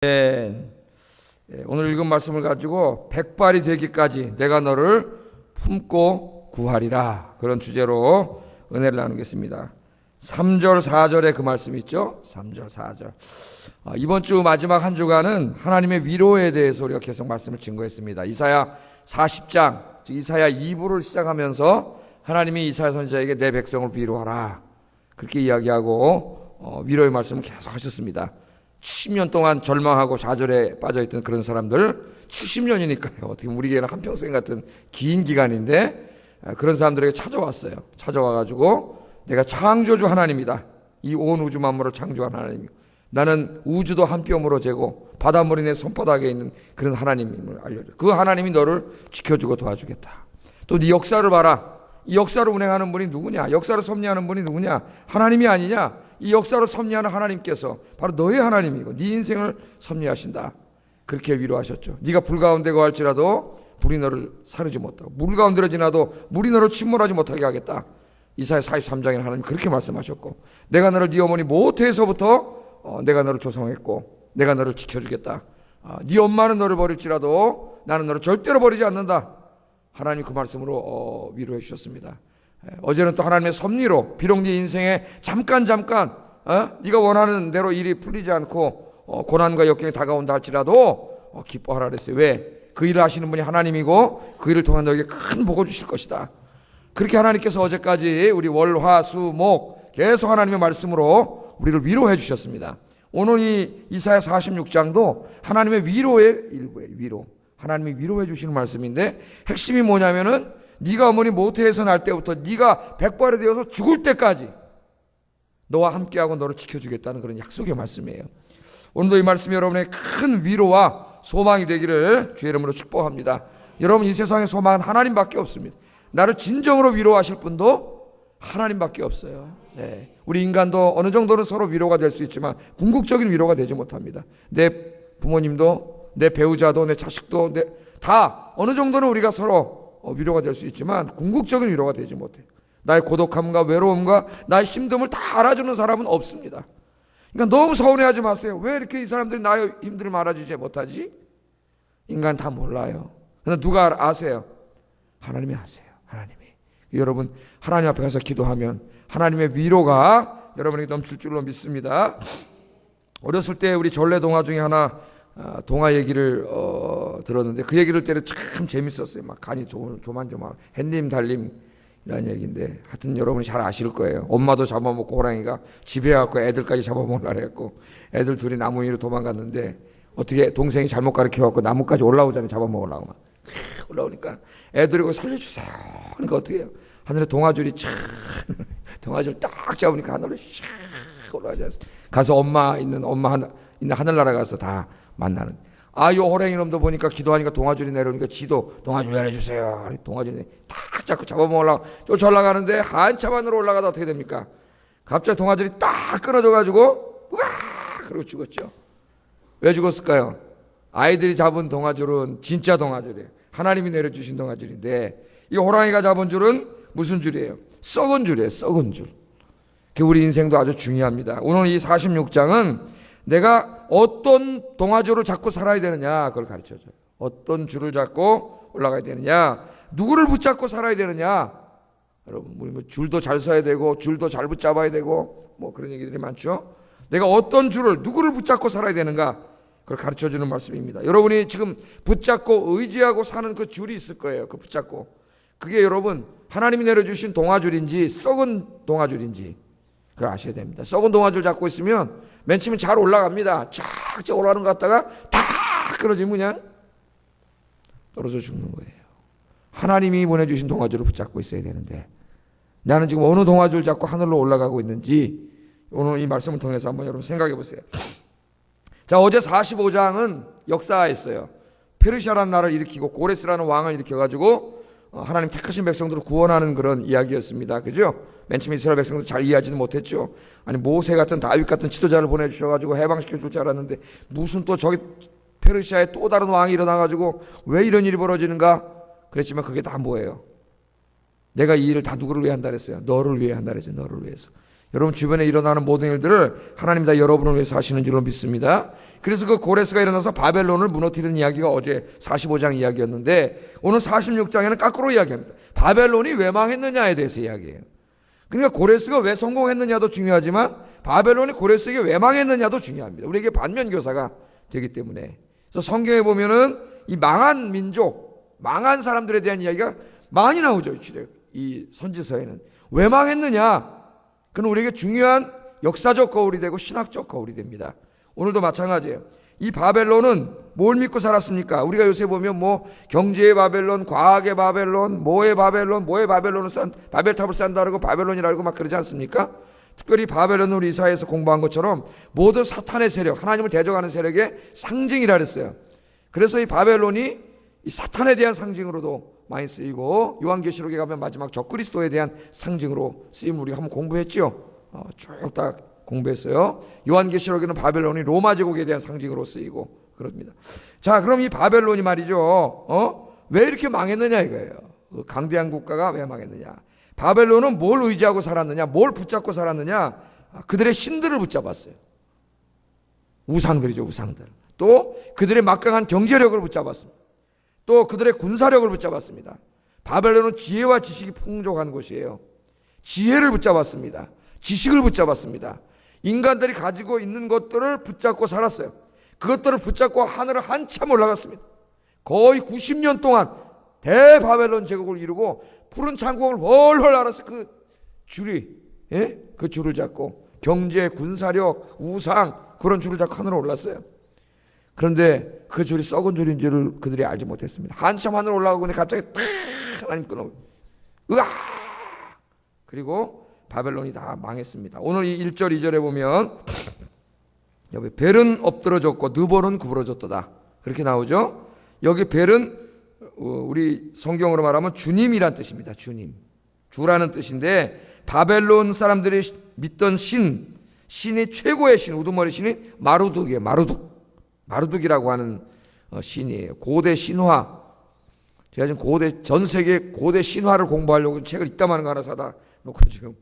오늘 읽은 말씀을 가지고 백발이 되기까지 내가 너를 품고 구하리라, 그런 주제로 은혜를 나누겠습니다. 3절 4절에 그 말씀 있죠. 3절 4절. 이번 주 마지막 한 주간은 하나님의 위로에 대해서 우리가 계속 말씀을 증거했습니다. 이사야 40장, 즉 이사야 2부를 시작하면서 하나님이 이사야 선지자에게 내 백성을 위로하라, 그렇게 이야기하고 위로의 말씀을 계속 하셨습니다. 70년 동안 절망하고 좌절에 빠져있던 그런 사람들, 70년이니까요. 어떻게 보면 우리에게는 한평생 같은 긴 기간인데, 그런 사람들에게 찾아왔어요. 찾아와가지고 내가 창조주 하나님이다. 이 온 우주 만물을 창조한 하나님이고, 나는 우주도 한 뼘으로 재고 바닷물이 내 손바닥에 있는 그런 하나님임을 알려줘. 그 하나님이 너를 지켜주고 도와주겠다. 또 네 역사를 봐라. 이 역사를 운행하는 분이 누구냐? 역사를 섭리하는 분이 누구냐? 하나님이 아니냐? 이 역사를 섭리하는 하나님께서 바로 너의 하나님이고 네 인생을 섭리하신다. 그렇게 위로하셨죠. 네가 불 가운데 거할지라도 불이 너를 사르지 못하고, 물 가운데로 지나도 물이 너를 침몰하지 못하게 하겠다. 이사야 43장에 하나님 그렇게 말씀하셨고, 내가 너를 네 어머니 모태에서부터 내가 너를 조성했고 내가 너를 지켜주겠다. 네 엄마는 너를 버릴지라도 나는 너를 절대로 버리지 않는다. 하나님 그 말씀으로 위로해 주셨습니다. 어제는 또 하나님의 섭리로, 비록 네 인생에 잠깐 네가 원하는 대로 일이 풀리지 않고 고난과 역경이 다가온다 할지라도 기뻐하라 그랬어요. 왜? 그 일을 하시는 분이 하나님이고 그 일을 통한 너에게 큰 복을 주실 것이다. 그렇게 하나님께서 어제까지 우리 월, 화, 수, 목 계속 하나님의 말씀으로 우리를 위로해 주셨습니다. 오늘 이 이사야 46장도 하나님의 위로의 일부예요. 위로. 하나님이 위로해 주시는 말씀인데, 핵심이 뭐냐면은 네가 어머니 모태에서 날 때부터 네가 백발이 되어서 죽을 때까지 너와 함께하고 너를 지켜주겠다는 그런 약속의 말씀이에요. 오늘도 이 말씀이 여러분의 큰 위로와 소망이 되기를 주의 이름으로 축복합니다. 여러분, 이 세상에 소망은 하나님밖에 없습니다. 나를 진정으로 위로하실 분도 하나님밖에 없어요. 네. 우리 인간도 어느 정도는 서로 위로가 될 수 있지만 궁극적인 위로가 되지 못합니다. 내 부모님도, 내 배우자도, 내 자식도, 다 어느 정도는 우리가 서로 위로가 될 수 있지만 궁극적인 위로가 되지 못해요. 나의 고독함과 외로움과 나의 힘듦을 다 알아주는 사람은 없습니다. 그러니까 너무 서운해하지 마세요. 왜 이렇게 이 사람들이 나의 힘듦을 알아주지 못하지? 인간 다 몰라요. 그런데 누가 아세요? 하나님이 아세요. 하나님이. 여러분, 하나님 앞에 가서 기도하면 하나님의 위로가 여러분에게 넘칠 줄로 믿습니다. 어렸을 때 우리 전래 동화 중에 하나, 동화 얘기를 들었는데 그 얘기를 때려 참 재밌었어요. 막 간이 조만조만 햇님 달님이라는 얘기인데, 하여튼 여러분이 잘 아실 거예요. 엄마도 잡아먹고 호랑이가 집에 가고 애들까지 잡아먹으려고 했고, 애들 둘이 나무 위로 도망갔는데 어떻게 동생이 잘못 가르쳐갖고 나무까지 올라오잖아요. 잡아먹으려고 막 올라오니까 애들이 그거 살려주세요. 그러니까 어떻게 해요? 하늘에 동아줄이 동아줄 딱 잡으니까 하늘로 샥 올라가지 않습니까? 가서 엄마 있는 하늘나라 가서 다 만나는. 요 호랭이 놈도 보니까 기도하니까 동아줄이 내려오니까 지도 동아줄 내려주세요. 동아줄이 딱 잡고 잡아먹으려고 쫓아 올라가는데 한참 안으로 올라가다 어떻게 됩니까? 갑자기 동아줄이 딱 끊어져가지고 우와! 그러고 죽었죠. 왜 죽었을까요? 아이들이 잡은 동아줄은 진짜 동아줄이에요. 하나님이 내려주신 동아줄인데, 이 호랑이가 잡은 줄은 무슨 줄이에요? 썩은 줄이에요. 썩은 줄. 우리 인생도 아주 중요합니다. 오늘 이 46장은 내가 어떤 동아줄을 잡고 살아야 되느냐, 그걸 가르쳐줘요. 어떤 줄을 잡고 올라가야 되느냐, 누구를 붙잡고 살아야 되느냐. 여러분, 우리 뭐 줄도 잘 서야 되고 줄도 잘 붙잡아야 되고 뭐 그런 얘기들이 많죠. 내가 어떤 줄을, 누구를 붙잡고 살아야 되는가, 그걸 가르쳐주는 말씀입니다. 여러분이 지금 붙잡고 의지하고 사는 그 줄이 있을 거예요. 그 붙잡고, 그게 여러분 하나님이 내려주신 동아줄인지 썩은 동아줄인지 그걸 아셔야 됩니다. 썩은 동아줄 잡고 있으면 맨 처음에 잘 올라갑니다. 쫙쫙 올라가는 것 같다가 다 끊어지면 그냥 떨어져 죽는 거예요. 하나님이 보내주신 동아줄을 붙잡고 있어야 되는데, 나는 지금 어느 동아줄 잡고 하늘로 올라가고 있는지 오늘 이 말씀을 통해서 한번 여러분 생각해 보세요. 자, 어제 45장은 역사했어요. 페르시아라는 나라를 일으키고 고레스라는 왕을 일으켜가지고 하나님 택하신 백성들을 구원하는 그런 이야기였습니다. 그죠? 맨 처음 이스라엘 백성들 잘 이해하지는 못했죠. 아니, 모세 같은 다윗 같은 지도자를 보내주셔가지고 해방시켜 줄 줄 알았는데, 무슨 또 저기 페르시아에 또 다른 왕이 일어나가지고 왜 이런 일이 벌어지는가 그랬지만, 그게 다 뭐예요? 내가 이 일을 다 누구를 위해 한다 그랬어요? 너를 위해 한다 그랬죠. 너를 위해서. 여러분 주변에 일어나는 모든 일들을 하나님 다 여러분을 위해서 하시는 줄로 믿습니다. 그래서 그 고레스가 일어나서 바벨론을 무너뜨리는 이야기가 어제 45장 이야기였는데 오늘 46장에는 거꾸로 이야기합니다. 바벨론이 왜 망했느냐에 대해서 이야기해요. 그러니까 고레스가 왜 성공했느냐도 중요하지만 바벨론이 고레스에게 왜 망했느냐도 중요합니다. 우리에게 반면교사가 되기 때문에. 그래서 성경에 보면은 이 망한 민족, 망한 사람들에 대한 이야기가 많이 나오죠. 이 선지서에는. 왜 망했느냐? 그건 우리에게 중요한 역사적 거울이 되고 신학적 거울이 됩니다. 오늘도 마찬가지예요. 이 바벨론은 뭘 믿고 살았습니까? 우리가 요새 보면 뭐 경제의 바벨론, 과학의 바벨론, 뭐의 바벨론을 바벨탑을 쌓는다고 바벨론이라고 막 그러지 않습니까? 특별히 바벨론을 우리 이사야에서 공부한 것처럼 모든 사탄의 세력, 하나님을 대적하는 세력의 상징이라 그랬어요. 그래서 이 바벨론이 이 사탄에 대한 상징으로도 많이 쓰이고 요한계시록에 가면 마지막 적그리스도에 대한 상징으로 쓰임을 우리가 한번 공부했죠. 쭉 다 공부했어요. 요한계시록에는 바벨론이 로마 제국에 대한 상징으로 쓰이고 그럽니다. 자, 그럼 이 바벨론이 말이죠. 왜 이렇게 망했느냐 이거예요. 강대한 국가가 왜 망했느냐. 바벨론은 뭘 의지하고 살았느냐, 뭘 붙잡고 살았느냐. 그들의 신들을 붙잡았어요. 우상들이죠, 우상들. 또 그들의 막강한 경제력을 붙잡았습니다. 또 그들의 군사력을 붙잡았습니다. 바벨론은 지혜와 지식이 풍족한 곳이에요. 지혜를 붙잡았습니다. 지식을 붙잡았습니다. 인간들이 가지고 있는 것들을 붙잡고 살았어요. 그것들을 붙잡고 하늘을 한참 올라갔습니다. 거의 90년 동안 대바벨론 제국을 이루고 푸른 창공을 훨훨 날아서 그 줄을 잡고 경제, 군사력, 우상 그런 줄을 잡고 하늘로 올랐어요. 그런데 그 줄이 썩은 줄인 줄을 그들이 알지 못했습니다. 한참 하늘 올라가고 갑자기 탁 하나님 끊어. 으아! 그리고 바벨론이 다 망했습니다. 오늘 이 1절 2절에 보면 여기 벨은 엎드러졌고 느볼은 구부러졌도다. 그렇게 나오죠. 여기 벨은 우리 성경으로 말하면 주님이란 뜻입니다. 주님. 주라는 뜻인데 바벨론 사람들이 믿던 신이 최고의 신, 우두머리 신이 마루둑이에요. 마루둑이라고 하는 신이에요. 고대 신화. 제가 지금 전 세계 고대 신화를 공부하려고 책을 이따만한 거 하나 사다 놓고 지금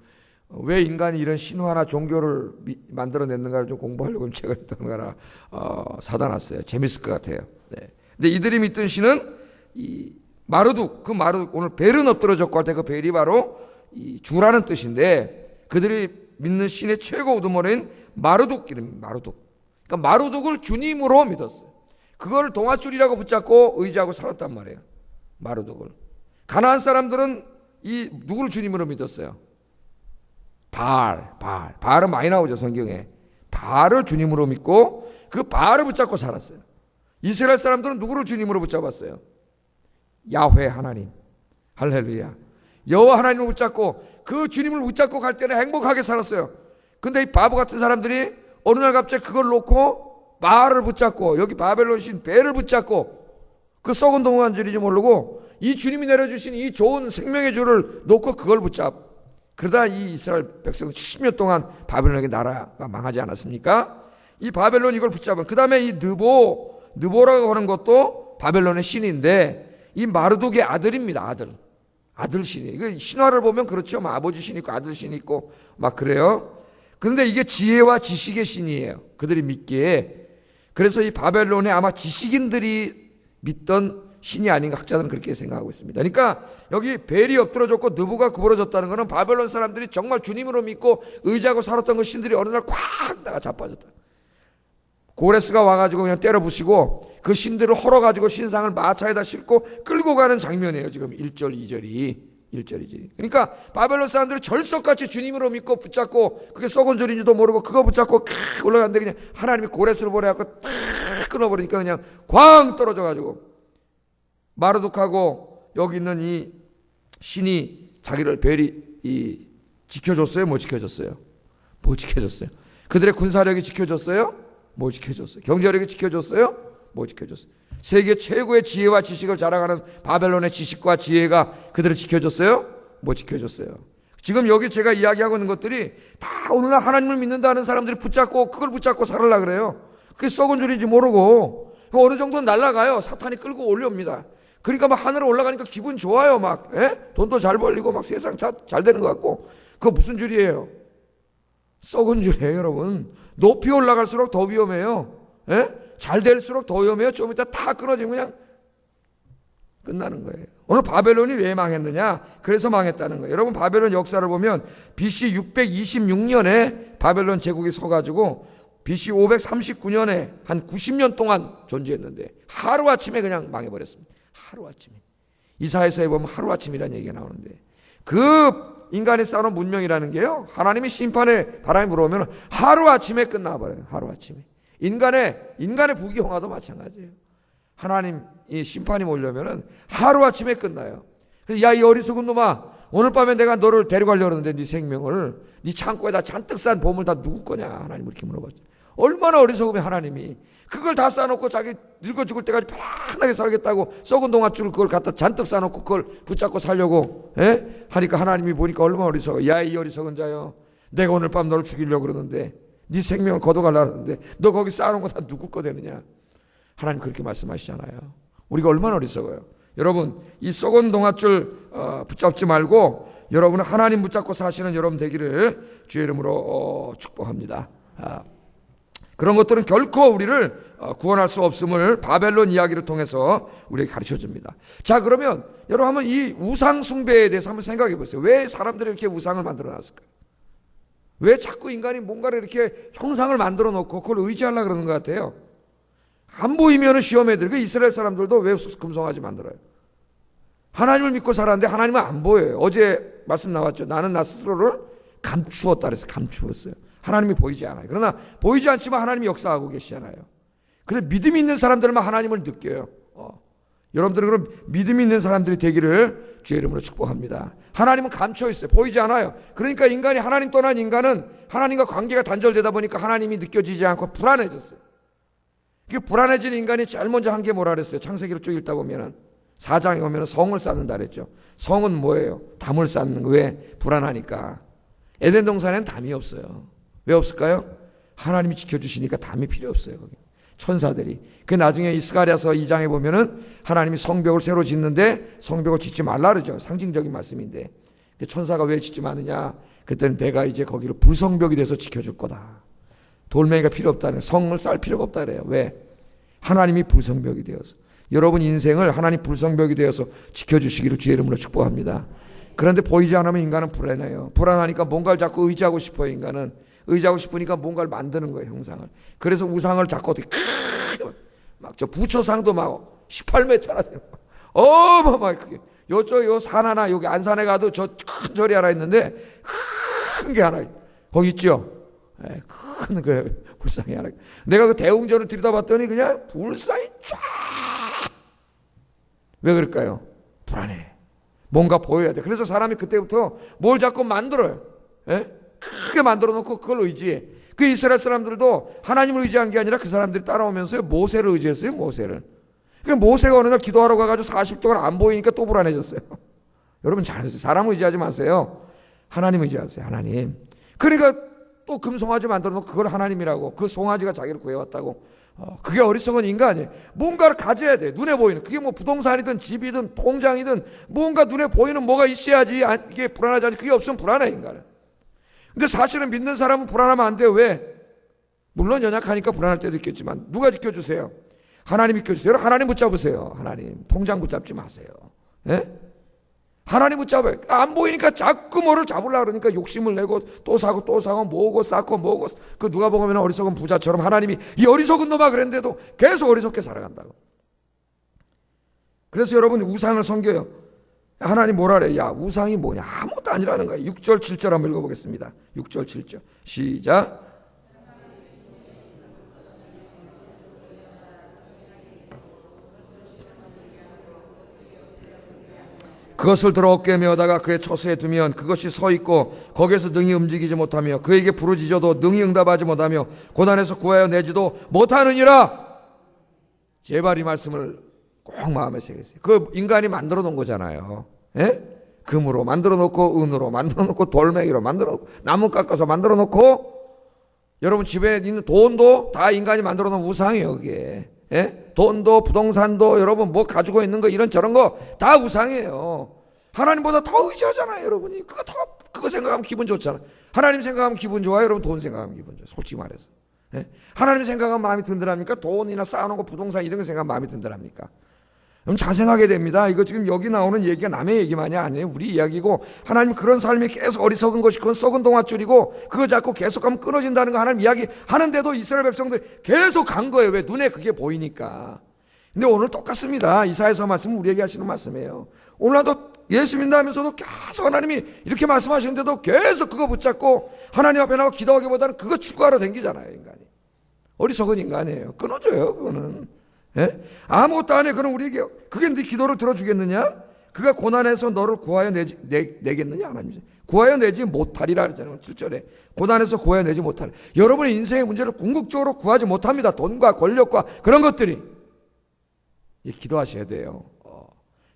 왜 인간이 이런 신화나 종교를 만들어냈는가를 좀 공부하려고 책을 이따만한 거 하나 사다 놨어요. 재밌을 것 같아요. 네. 근데 이들이 믿던 신은 이 마루둑, 그 마루둑, 오늘 벨은 엎드러졌고 할 때 그 벨이 바로 이 주라는 뜻인데 그들이 믿는 신의 최고 우두머리는 마루둑 이름입니다. 마루둑. 그러니까 마루둑을 주님으로 믿었어요. 그걸 동아줄이라고 붙잡고 의지하고 살았단 말이에요. 마루둑을. 가나안 사람들은 이 누구를 주님으로 믿었어요? 바알은 많이 나오죠 성경에. 바알을 주님으로 믿고 그 바알을 붙잡고 살았어요. 이스라엘 사람들은 누구를 주님으로 붙잡았어요? 야훼 하나님. 할렐루야. 여호와 하나님을 붙잡고 그 주님을 붙잡고 갈 때는 행복하게 살았어요. 근데 이 바보 같은 사람들이 어느 날 갑자기 그걸 놓고 바알을 붙잡고 여기 바벨론 신 벨을 붙잡고 그 썩은 동안 줄인지 모르고 이 주님이 내려주신 이 좋은 생명의 줄을 놓고 그걸 그러다 이 이스라엘 백성은 70년 동안 바벨론에게 나라가 망하지 않았습니까? 이 바벨론 이걸 붙잡은 그 다음에 이 느보라고 하는 것도 바벨론의 신인데 이 마르둑의 아들입니다. 아들 신이. 이거 신화를 보면 그렇죠. 아버지 신 있고 아들 신 있고 막 그래요. 그런데 이게 지혜와 지식의 신이에요. 그들이 믿기에. 그래서 이 바벨론에 아마 지식인들이 믿던 신이 아닌가 학자들은 그렇게 생각하고 있습니다. 그러니까 여기 벨이 엎드러졌고 느부가 구부러졌다는 것은 바벨론 사람들이 정말 주님으로 믿고 의지하고 살았던 그 신들이 어느 날 콱 나가 자빠졌다. 고레스가 와가지고 그냥 때려 부시고 그 신들을 헐어가지고 신상을 마차에다 싣고 끌고 가는 장면이에요. 지금 1절 2절이. 그러니까 바벨론 사람들이 절석같이 주님으로 믿고 붙잡고 그게 썩은 줄인지도 모르고 그거 붙잡고 올라갔는데 그냥 하나님이 고레스를 보내갖고 탁 끊어버리니까 그냥 광 떨어져가지고 마르둑하고 여기 있는 이 신이 자기를 벨이 지켜줬어요? 못 지켜줬어요? 못 지켜줬어요. 그들의 군사력이 지켜줬어요? 못 지켜줬어요. 경제력이 지켜줬어요? 못 지켜줬어요. 세계 최고의 지혜와 지식을 자랑하는 바벨론의 지식과 지혜가 그들을 지켜줬어요? 못 지켜줬어요. 지금 여기 제가 이야기하고 있는 것들이 다 오늘날 하나님을 믿는다는 사람들이 그걸 붙잡고 살으려고 그래요. 그게 썩은 줄인지 모르고 어느 정도는 날아가요. 사탄이 끌고 올려옵니다. 그러니까 막 하늘에 올라가니까 기분 좋아요. 막 돈도 잘 벌리고 막 세상 잘 되는 것 같고 그거 무슨 줄이에요? 썩은 줄이에요, 여러분. 높이 올라갈수록 더 위험해요. 예? 잘 될수록 더 위험해요. 좀 이따 다 끊어지면 그냥 끝나는 거예요. 오늘 바벨론이 왜 망했느냐? 그래서 망했다는 거예요. 여러분, 바벨론 역사를 보면 BC 626년에 바벨론 제국이 서가지고 BC 539년에 한 90년 동안 존재했는데 하루아침에 그냥 망해버렸습니다. 하루아침에. 이사야서에 보면 하루아침이라는 얘기가 나오는데, 그 인간이 쌓아놓은 문명이라는 게요, 하나님이 심판에 바람이 불어오면 하루아침에 끝나버려요. 하루아침에. 인간의 부귀영화도 마찬가지예요. 하나님이 심판이 몰려면은 하루아침에 끝나요. 그래서 야, 이 어리석은 놈아, 오늘 밤에 내가 너를 데려가려고 하는데 네 생명을 네 창고에다 잔뜩 쌓은 보물 다 누구 거냐? 하나님 이렇게 물어봤죠. 얼마나 어리석으면 하나님이 그걸 다 쌓아놓고 자기 늙어 죽을 때까지 편안하게 살겠다고 썩은 동아줄을 그걸 갖다 잔뜩 쌓아놓고 그걸 붙잡고 살려고 하니까 하나님이 보니까 얼마나 어리석어. 야, 이 어리석은 자여, 내가 오늘 밤 너를 죽이려고 그러는데, 네 생명을 걷어가려고 하는데 너 거기 쌓아놓은 거 다 누구 거 되느냐? 하나님 그렇게 말씀하시잖아요. 우리가 얼마나 어리석어요. 여러분, 이 썩은 동아줄 붙잡지 말고 여러분은 하나님 붙잡고 사시는 여러분 되기를 주의 이름으로 축복합니다. 그런 것들은 결코 우리를 구원할 수 없음을 바벨론 이야기를 통해서 우리에게 가르쳐 줍니다. 자, 그러면 여러분 한번 이 우상 숭배에 대해서 한번 생각해 보세요. 왜 사람들이 이렇게 우상을 만들어 놨을까요? 왜 자꾸 인간이 뭔가를 이렇게 형상을 만들어 놓고 그걸 의지하려고 그러는 것 같아요? 안 보이면 시험에 들고, 이스라엘 사람들도 왜 금송아지 만들어요? 하나님을 믿고 살았는데 하나님은 안 보여요. 어제 말씀 나왔죠. 나는 나 스스로를 감추었다 그래서 감추었어요. 하나님이 보이지 않아요. 그러나 보이지 않지만 하나님이 역사하고 계시잖아요. 그래서 믿음이 있는 사람들만 하나님을 느껴요. 여러분들은 그럼 믿음이 있는 사람들이 되기를 주의 이름으로 축복합니다. 하나님은 감춰 있어요. 보이지 않아요. 그러니까 인간이, 하나님 떠난 인간은 하나님과 관계가 단절되다 보니까 하나님이 느껴지지 않고 불안해졌어요. 그 불안해진 인간이 제일 먼저 한 게 뭐라 그랬어요? 창세기를 쭉 읽다 보면은 4장에 오면 성을 쌓는다 그랬죠. 성은 뭐예요? 담을 쌓는 거. 왜? 불안하니까. 에덴 동산에는 담이 없어요. 왜 없을까요? 하나님이 지켜주시니까 담이 필요 없어요. 거기. 천사들이. 그 나중에 이스가랴서 2장에 보면은 하나님이 성벽을 새로 짓는데 성벽을 짓지 말라 그러죠. 상징적인 말씀인데. 천사가 왜 짓지 마느냐? 그랬더니 내가 이제 거기를 불성벽이 돼서 지켜줄 거다. 돌멩이가 필요 없다는, 성을 쌓을 필요가 없다 그래요. 왜? 하나님이 불성벽이 되어서, 여러분 인생을 하나님 불성벽이 되어서 지켜주시기를 주의 이름으로 축복합니다. 그런데 보이지 않으면 인간은 불안해요. 불안하니까 뭔가를 자꾸 의지하고 싶어요. 인간은 의지하고 싶으니까 뭔가를 만드는 거예요. 형상을. 그래서 우상을 자꾸 어떻게 막 저 부처상도 막 18m나 되는 거, 어마어마하게. 요 산 하나, 여기 안산에 가도 저 큰 절이 하나 있는데 큰 게 하나 거기 있죠. 큰 그 불상이 하나. 내가 그 대웅전을 들여다봤더니 그냥 불상이 쫙. 왜 그럴까요? 불안해. 뭔가 보여야 돼. 그래서 사람이 그때부터 뭘 자꾸 만들어요. 크게 만들어 놓고 그걸 의지해. 그 이스라엘 사람들도 하나님을 의지한 게 아니라 그 사람들이 따라오면서 모세를 의지했어요. 모세를. 그 모세가 어느 날 기도하러 가가지고 40동안 안 보이니까 또 불안해졌어요. 여러분 잘하세요. 사람 의지하지 마세요. 하나님 의지하세요. 하나님. 그러니까 또 금송아지 만들어 놓고 그걸 하나님이라고, 그 송아지가 자기를 구해왔다고. 그게 어리석은 인간이에요. 뭔가를 가져야 돼. 눈에 보이는. 그게 뭐 부동산이든 집이든 통장이든 뭔가 눈에 보이는 뭐가 있어야지 이게 불안하지 않지. 그게 없으면 불안해, 인간은. 근데 사실은 믿는 사람은 불안하면 안 돼요. 왜? 물론 연약하니까 불안할 때도 있겠지만 누가 지켜주세요? 하나님이 지켜주세요. 하나님 붙잡으세요. 하나님. 통장 붙잡지 마세요. 하나님 붙잡아요. 안 보이니까 자꾸 뭐를 잡으려고 그러니까 욕심을 내고 또 사고 모으고 쌓고 모으고. 그 누가 보면 어리석은 부자처럼 하나님이 이 어리석은 놈아 그랬는데도 계속 어리석게 살아간다고. 그래서 여러분 우상을 섬겨요. 하나님 뭐라 그래? 야, 우상이 뭐냐? 아무것도 아니라는 거예요. 6절 7절 한번 읽어보겠습니다. 6절 7절 시작. 그것을 들어 어깨에 메어다가 그의 처소에 두면 그것이 서 있고 거기에서 능히 움직이지 못하며 그에게 부르짖어도 능히 응답하지 못하며 고난에서 구하여 내지도 못하느니라. 제발 이 말씀을 꼭 마음에 새기세요. 그 인간이 만들어 놓은 거잖아요. 금으로 만들어 놓고, 은으로 만들어 놓고, 돌멩이로 만들어 놓고, 나무 깎아서 만들어 놓고. 여러분 집에 있는 돈도 다 인간이 만들어 놓은 우상이에요. 그게. 돈도 부동산도 여러분 뭐 가지고 있는 거 이런 저런 거 다 우상이에요. 하나님보다 더 의지하잖아요. 여러분이 그거 생각하면 기분 좋잖아요. 하나님 생각하면 기분 좋아요? 여러분 돈 생각하면 기분 좋아요? 솔직히 말해서. 예? 하나님 생각하면 마음이 든든합니까? 돈이나 쌓아놓은 거 부동산 이런 거 생각하면 마음이 든든합니까? 그럼 자생하게 됩니다. 이거 지금 여기 나오는 얘기가 남의 얘기만이 아니에요. 우리 이야기고, 하나님 그런 삶이 계속 어리석은 것이 그건 썩은 동아줄이고, 그거 자꾸 계속하면 끊어진다는 거 하나님 이야기 하는데도 이스라엘 백성들 계속 간 거예요. 왜? 눈에 그게 보이니까. 근데 오늘 똑같습니다. 이사야서 말씀은 우리에게 하시는 말씀이에요. 오늘도 예수 믿는다면서도 계속 하나님이 이렇게 말씀하시는데도 계속 그거 붙잡고 하나님 앞에 나가 기도하기보다는 그거 추구하러 댕기잖아요, 인간이. 어리석은 인간이에요. 끊어져요, 그거는. 예? 아무것도 안 해. 그럼 우리에게 그게 네 기도를 들어주겠느냐? 그가 고난에서 너를 구하여 내겠느냐? 하나님 구하여 내지 못하리라 그랬잖아요. 7절에 고난에서 구하여 내지 못하리. 여러분의 인생의 문제를 궁극적으로 구하지 못합니다. 돈과 권력과 그런 것들이. 기도하셔야 돼요.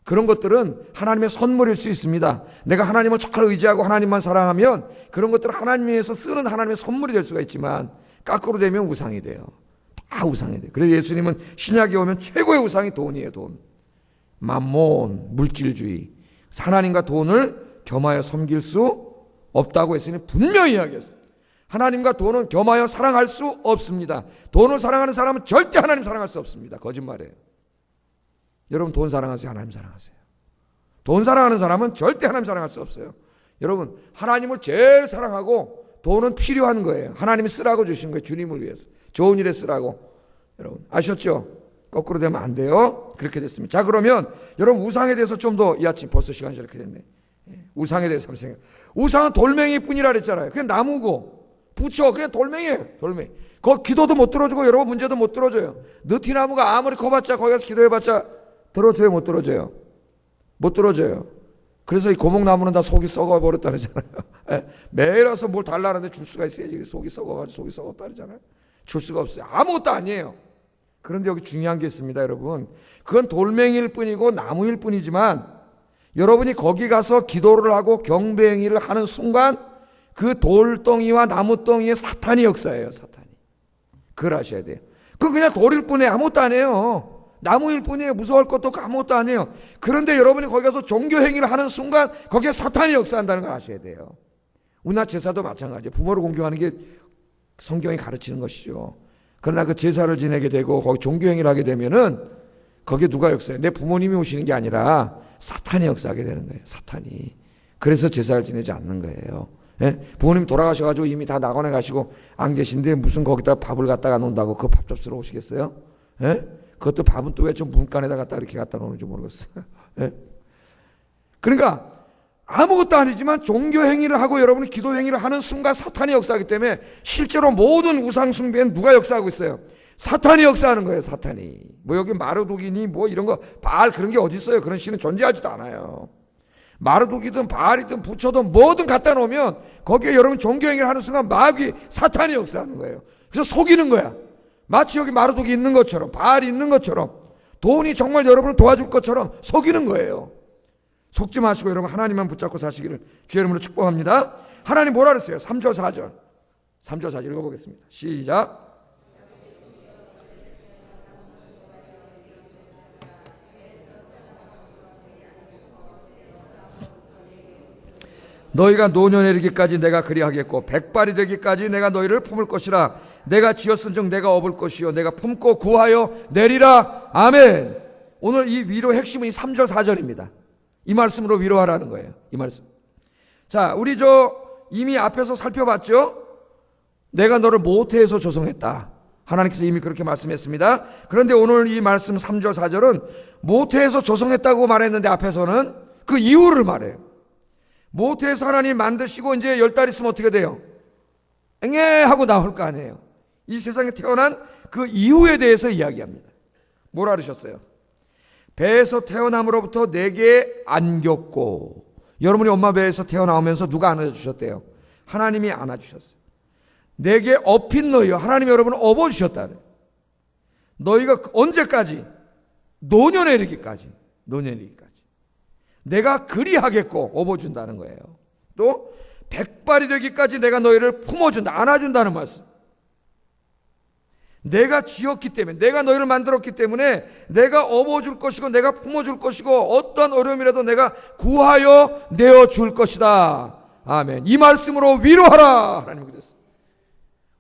그런 것들은 하나님의 선물일 수 있습니다. 내가 하나님을 잘 의지하고 하나님만 사랑하면 그런 것들은 하나님에서 쓰는 하나님의 선물이 될 수가 있지만, 거꾸로 되면 우상이 돼요. 다 우상이 돼요. 그래서 예수님은 신약에 오면 최고의 우상이 돈이에요. 돈. 만몬, 물질주의. 하나님과 돈을 겸하여 섬길 수 없다고 했으니 분명히 이야기했습니다. 하나님과 돈은 겸하여 사랑할 수 없습니다. 돈을 사랑하는 사람은 절대 하나님 사랑할 수 없습니다. 거짓말이에요. 여러분 돈 사랑하세요? 하나님 사랑하세요? 돈 사랑하는 사람은 절대 하나님 사랑할 수 없어요. 여러분 하나님을 제일 사랑하고 돈은 필요한 거예요. 하나님이 쓰라고 주신 거예요. 주님을 위해서. 좋은 일에 쓰라고. 여러분 아셨죠? 거꾸로 되면 안 돼요. 그렇게 됐습니다. 자, 그러면 여러분 우상에 대해서 좀 더, 이 아침 벌써 시간이 저렇게 됐네. 우상에 대해서 한번 생각해. 우상은 돌멩이 뿐이라 그랬잖아요. 그냥 나무고 부처 그냥 돌멩이에요. 돌멩이. 거 기도도 못 들어주고 여러분 문제도 못 들어줘요. 느티나무가 아무리 커봤자 거기 가서 기도해봤자 들어줘요? 못 들어줘요? 못 들어줘요. 그래서 이 고목나무는 다 속이 썩어버렸다 그러잖아요. 매일 와서 뭘 달라는데 줄 수가 있어야지. 속이 썩어가지고 속이 썩었다 그러잖아요. 줄 수가 없어요. 아무것도 아니에요. 그런데 여기 중요한 게 있습니다, 여러분. 그건 돌멩이일 뿐이고 나무일 뿐이지만 여러분이 거기 가서 기도를 하고 경배행위를 하는 순간 그 돌덩이와 나무덩이의 사탄이 역사예요. 사탄이. 그걸 아셔야 돼요. 그건 그냥 돌일 뿐이에요. 아무것도 안 해요. 나무일 뿐이에요. 무서울 것도 없고 아무것도 아니에요. 그런데 여러분이 거기 가서 종교행위를 하는 순간 거기에 사탄이 역사한다는 걸 아셔야 돼요. 우리나라 제사도 마찬가지예요. 부모를 공경하는 게 성경이 가르치는 것이죠. 그러나 그 제사를 지내게 되고 거기 종교행위를 하게 되면은 거기에 누가 역사해요? 내 부모님이 오시는 게 아니라 사탄이 역사하게 되는 거예요. 사탄이. 그래서 제사를 지내지 않는 거예요. 예? 부모님 돌아가셔가지고 이미 다 낙원에 가시고 안 계신데 무슨 거기다 밥을 갖다가 놓는다고 그 밥 접수로 오시겠어요? 예? 그것도 밥은 또 왜 좀 문간에다 갖다 이렇게 갖다 놓는지 모르겠어요. 예? 그러니까 아무것도 아니지만 종교 행위를 하고 여러분이 기도 행위를 하는 순간 사탄이 역사하기 때문에 실제로 모든 우상 숭배는 누가 역사하고 있어요? 사탄이 역사하는 거예요. 사탄이. 뭐 여기 마르둑이니 뭐 이런 거 바알 그런 게 어디 있어요? 그런 신은 존재하지도 않아요. 마르둑이든 바알이든 부처든 뭐든 갖다 놓으면 거기에 여러분 종교 행위를 하는 순간 마귀 사탄이 역사하는 거예요. 그래서 속이는 거야. 마치 여기 마르둑이 있는 것처럼 바알이 있는 것처럼 돈이 정말 여러분을 도와줄 것처럼 속이는 거예요. 속지 마시고 여러분 하나님만 붙잡고 사시기를 주의 이름으로 축복합니다. 하나님 뭐라 그랬어요? 3절 4절 3절 4절 읽어보겠습니다. 시작. 너희가 노년에 이르기까지 내가 그리하겠고 백발이 되기까지 내가 너희를 품을 것이라. 내가 지었은즉 내가 업을 것이요 내가 품고 구하여 내리라. 아멘. 오늘 이 위로의 핵심은 이 3절 4절입니다. 이 말씀으로 위로하라는 거예요. 이 말씀. 자, 우리 이미 앞에서 살펴봤죠? 내가 너를 모태에서 조성했다. 하나님께서 이미 그렇게 말씀했습니다. 그런데 오늘 이 말씀 3절 4절은 모태에서 조성했다고 말했는데 앞에서는 그 이유를 말해요. 모태에서 하나님 만드시고 이제 10달 있으면 어떻게 돼요? 엥에 하고 나올 거 아니에요. 이 세상에 태어난 그 이유에 대해서 이야기합니다. 뭐라 그러셨어요? 배에서 태어남으로부터 내게 안겼고. 여러분이 엄마 배에서 태어나오면서 누가 안아주셨대요? 하나님이 안아주셨어요. 내게 업힌 너희요. 하나님이 여러분을 업어주셨다. 너희가 언제까지? 노년에 이르기까지. 노년에 이르기까지. 내가 그리하겠고 업어준다는 거예요. 또 백발이 되기까지 내가 너희를 품어준다. 안아준다는 말씀. 내가 지었기 때문에, 내가 너희를 만들었기 때문에 내가 업어줄 것이고 내가 품어줄 것이고 어떤 어려움이라도 내가 구하여 내어줄 것이다. 아멘. 이 말씀으로 위로하라. 하나님 그랬어요.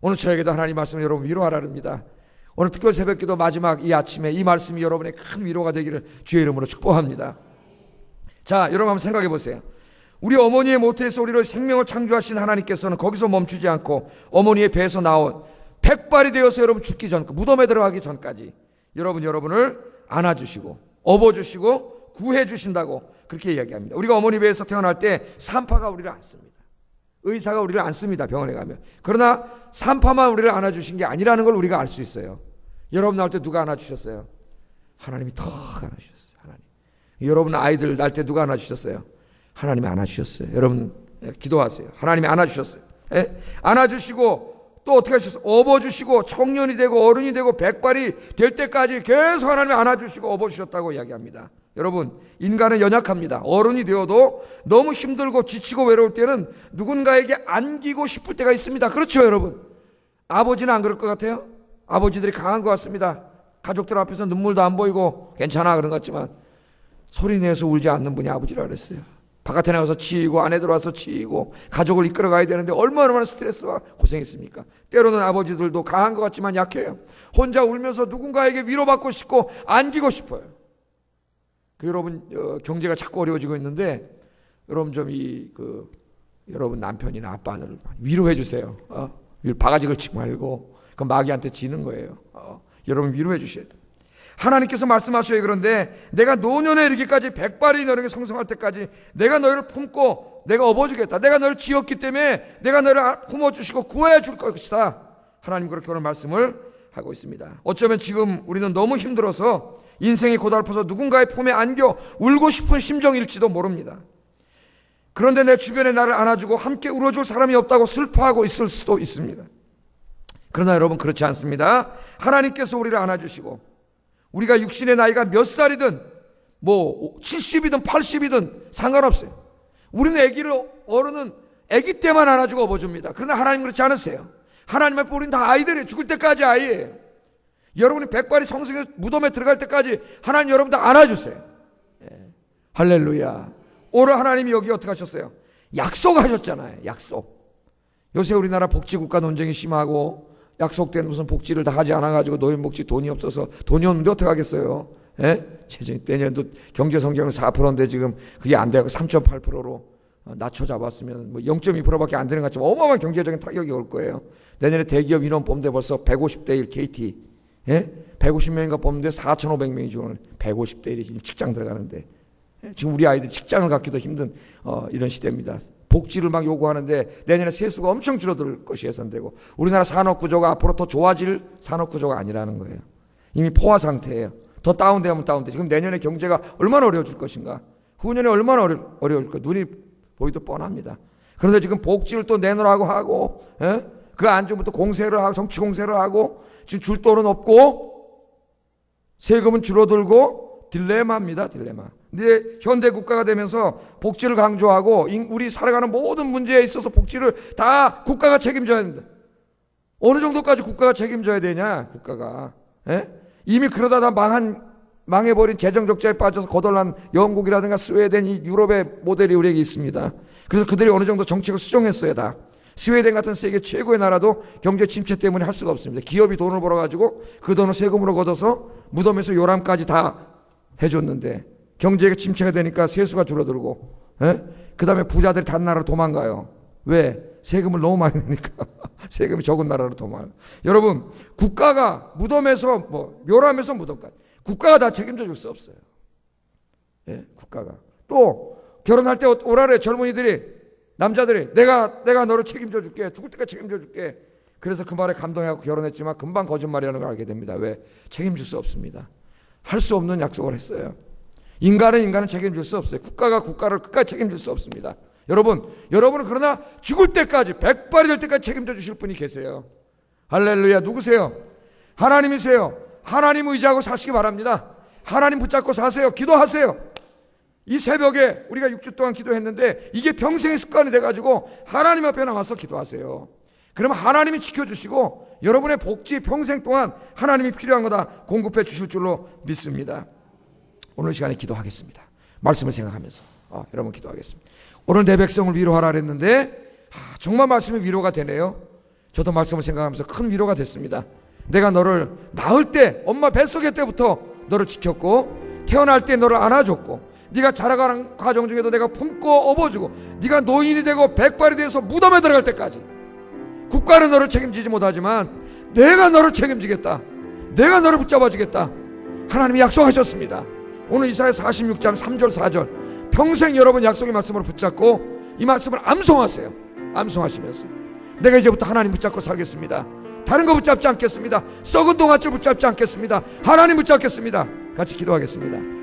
오늘 저에게도 하나님 말씀을 여러분 위로하라입니다. 오늘 특별 새벽기도 마지막 이 아침에 이 말씀이 여러분의 큰 위로가 되기를 주의 이름으로 축복합니다. 자, 여러분 한번 생각해 보세요. 우리 어머니의 모태에서 우리를 생명을 창조하신 하나님께서는 거기서 멈추지 않고 어머니의 배에서 나온 백발이 되어서 여러분 죽기 전, 무덤에 들어가기 전까지 여러분을 안아주시고 업어주시고 구해주신다고 그렇게 이야기합니다. 우리가 어머니 배에서 태어날 때 산파가 우리를 안습니다. 의사가 우리를 안습니다. 병원에 가면. 그러나 산파만 우리를 안아주신 게 아니라는 걸 우리가 알 수 있어요. 여러분 낳을 때 누가 안아주셨어요? 하나님이 턱 안아주셨어요. 하나님. 여러분 아이들 낳을 때 누가 안아주셨어요? 하나님이 안아주셨어요. 여러분 기도하세요. 하나님이 안아주셨어요. 안아주시고 또 어떻게 하셨어요? 업어주시고 청년이 되고 어른이 되고 백발이 될 때까지 계속 하나님이 안아주시고 업어주셨다고 이야기합니다. 여러분 인간은 연약합니다. 어른이 되어도 너무 힘들고 지치고 외로울 때는 누군가에게 안기고 싶을 때가 있습니다. 그렇죠 여러분? 아버지는 안 그럴 것 같아요? 아버지들이 강한 것 같습니다. 가족들 앞에서 눈물도 안 보이고 괜찮아 그런 것 같지만 소리 내서 울지 않는 분이 아버지라 그랬어요. 바깥에 나가서 치이고 안에 들어와서 치이고 가족을 이끌어 가야 되는데 얼마나 스트레스와 고생했습니까? 때로는 아버지들도 강한 것 같지만 약해요. 혼자 울면서 누군가에게 위로받고 싶고 안기고 싶어요. 여러분 경제가 자꾸 어려워지고 있는데 여러분 좀 여러분 남편이나 아빠들을 위로해 주세요. 바가지 걸치지 말고 그 마귀한테 지는 거예요. 여러분 위로해 주셔야 돼요. 하나님께서 말씀하셔요. 그런데 내가 노년에 이르기까지 백발이 너에게 성성할 때까지 내가 너희를 품고 내가 업어주겠다. 내가 너를 지었기 때문에 내가 너를 품어주시고 구해줄 것이다. 하나님 그렇게 오늘 말씀을 하고 있습니다. 어쩌면 지금 우리는 너무 힘들어서 인생이 고달퍼서 누군가의 품에 안겨 울고 싶은 심정일지도 모릅니다. 그런데 내 주변에 나를 안아주고 함께 울어줄 사람이 없다고 슬퍼하고 있을 수도 있습니다. 그러나 여러분 그렇지 않습니다. 하나님께서 우리를 안아주시고 우리가 육신의 나이가 몇 살이든 70이든 80이든 상관없어요. 우리는 어른은 아기 때만 안아주고 업어줍니다. 그러나 하나님 그렇지 않으세요. 하나님 앞에 우리는 다 아이들이에요. 죽을 때까지 아이예요. 여러분이 백발이 성성에 무덤에 들어갈 때까지 하나님 여러분 다 안아주세요. 할렐루야. 오늘 하나님이 여기 어떻게 하셨어요? 약속하셨잖아요. 약속. 요새 우리나라 복지국가 논쟁이 심하고 약속된 무슨 복지를 다 하지 않아가지고 노인복지 돈이 없어서 돈이 없는데 어떻게 하겠어요? 내년도 경제성장은 4%인데 지금 그게 안 되고 3.8%로 낮춰 잡았으면 0.2%밖에 안 되는 것 같지만 어마어마한 경제적인 타격이 올 거예요. 내년에 대기업 인원 뽑는데 벌써 150대 1 KT 150명인가 뽑는데 4,500명이죠. 오늘 150대 1이 지금 직장 들어가는데 지금 우리 아이들이 직장을 갖기도 힘든 이런 시대입니다. 복지를 막 요구하는데 내년에 세수가 엄청 줄어들 것이 예상되고 우리나라 산업구조가 앞으로 더 좋아질 산업구조가 아니라는 거예요. 이미 포화 상태예요. 더 다운되면 다운돼. 지금 내년에 경제가 얼마나 어려워질 것인가. 후년에 얼마나 어려울까. 눈이 보이도 뻔합니다. 그런데 지금 복지를 또 내놓으라고 하고 그 안쪽부터 공세를 하고 정치 공세를 하고 지금 줄 돈은 없고 세금은 줄어들고 딜레마입니다. 딜레마. 근데 현대 국가가 되면서 복지를 강조하고 우리 살아가는 모든 문제에 있어서 복지를 다 국가가 책임져야 된다. 어느 정도까지 국가가 책임져야 되냐? 국가가 이미 그러다 다 망해버린 재정적자에 빠져서 거덜난 영국이라든가 스웨덴 이 유럽의 모델이 우리에게 있습니다. 그래서 그들이 어느 정도 정책을 수정했어요. 다 스웨덴 같은 세계 최고의 나라도 경제 침체 때문에 할 수가 없습니다. 기업이 돈을 벌어가지고 그 돈을 세금으로 걷어서 무덤에서 요람까지 다 해줬는데 경제가 침체가 되니까 세수가 줄어들고 그 다음에 부자들이 다른 나라로 도망가요. 왜? 세금을 너무 많이 내니까 세금이 적은 나라로 도망가요. 여러분 국가가 무덤에서 묘람에서 무덤까지 국가가 다 책임져 줄 수 없어요. 국가가 또 결혼할 때 오라 그래. 젊은이들이 남자들이 내가 너를 책임져 줄게. 죽을 때까지 책임져 줄게. 그래서 그 말에 감동해서 결혼했지만 금방 거짓말이라는 걸 알게 됩니다. 왜? 책임질 수 없습니다. 할 수 없는 약속을 했어요. 인간은 책임질 수 없어요. 국가가 국가를 끝까지 책임질 수 없습니다. 여러분은 그러나 죽을 때까지 백발이 될 때까지 책임져 주실 분이 계세요. 할렐루야. 누구세요? 하나님이세요. 하나님 의지하고 사시기 바랍니다. 하나님 붙잡고 사세요. 기도하세요. 이 새벽에 우리가 6주 동안 기도했는데 이게 평생의 습관이 돼가지고 하나님 앞에 나와서 기도하세요. 그러면 하나님이 지켜주시고 여러분의 복지 평생 동안 하나님이 필요한 거다 공급해 주실 줄로 믿습니다. 오늘 시간에 기도하겠습니다. 말씀을 생각하면서 여러분 기도하겠습니다. 오늘 내 백성을 위로하라 그랬는데 정말 말씀이 위로가 되네요. 저도 말씀을 생각하면서 큰 위로가 됐습니다. 내가 너를 낳을 때 엄마 뱃속에 때부터 너를 지켰고 태어날 때 너를 안아줬고 네가 자라가는 과정 중에도 내가 품고 업어주고 네가 노인이 되고 백발이 돼서 무덤에 들어갈 때까지 국가는 너를 책임지지 못하지만 내가 너를 책임지겠다. 내가 너를 붙잡아주겠다. 하나님이 약속하셨습니다. 오늘 이사야 46장 3절 4절 평생 여러분 약속의 말씀을 붙잡고 이 말씀을 암송하세요. 암송하시면서 내가 이제부터 하나님 붙잡고 살겠습니다. 다른 거 붙잡지 않겠습니다. 썩은 동아줄 붙잡지 않겠습니다. 하나님 붙잡겠습니다. 같이 기도하겠습니다.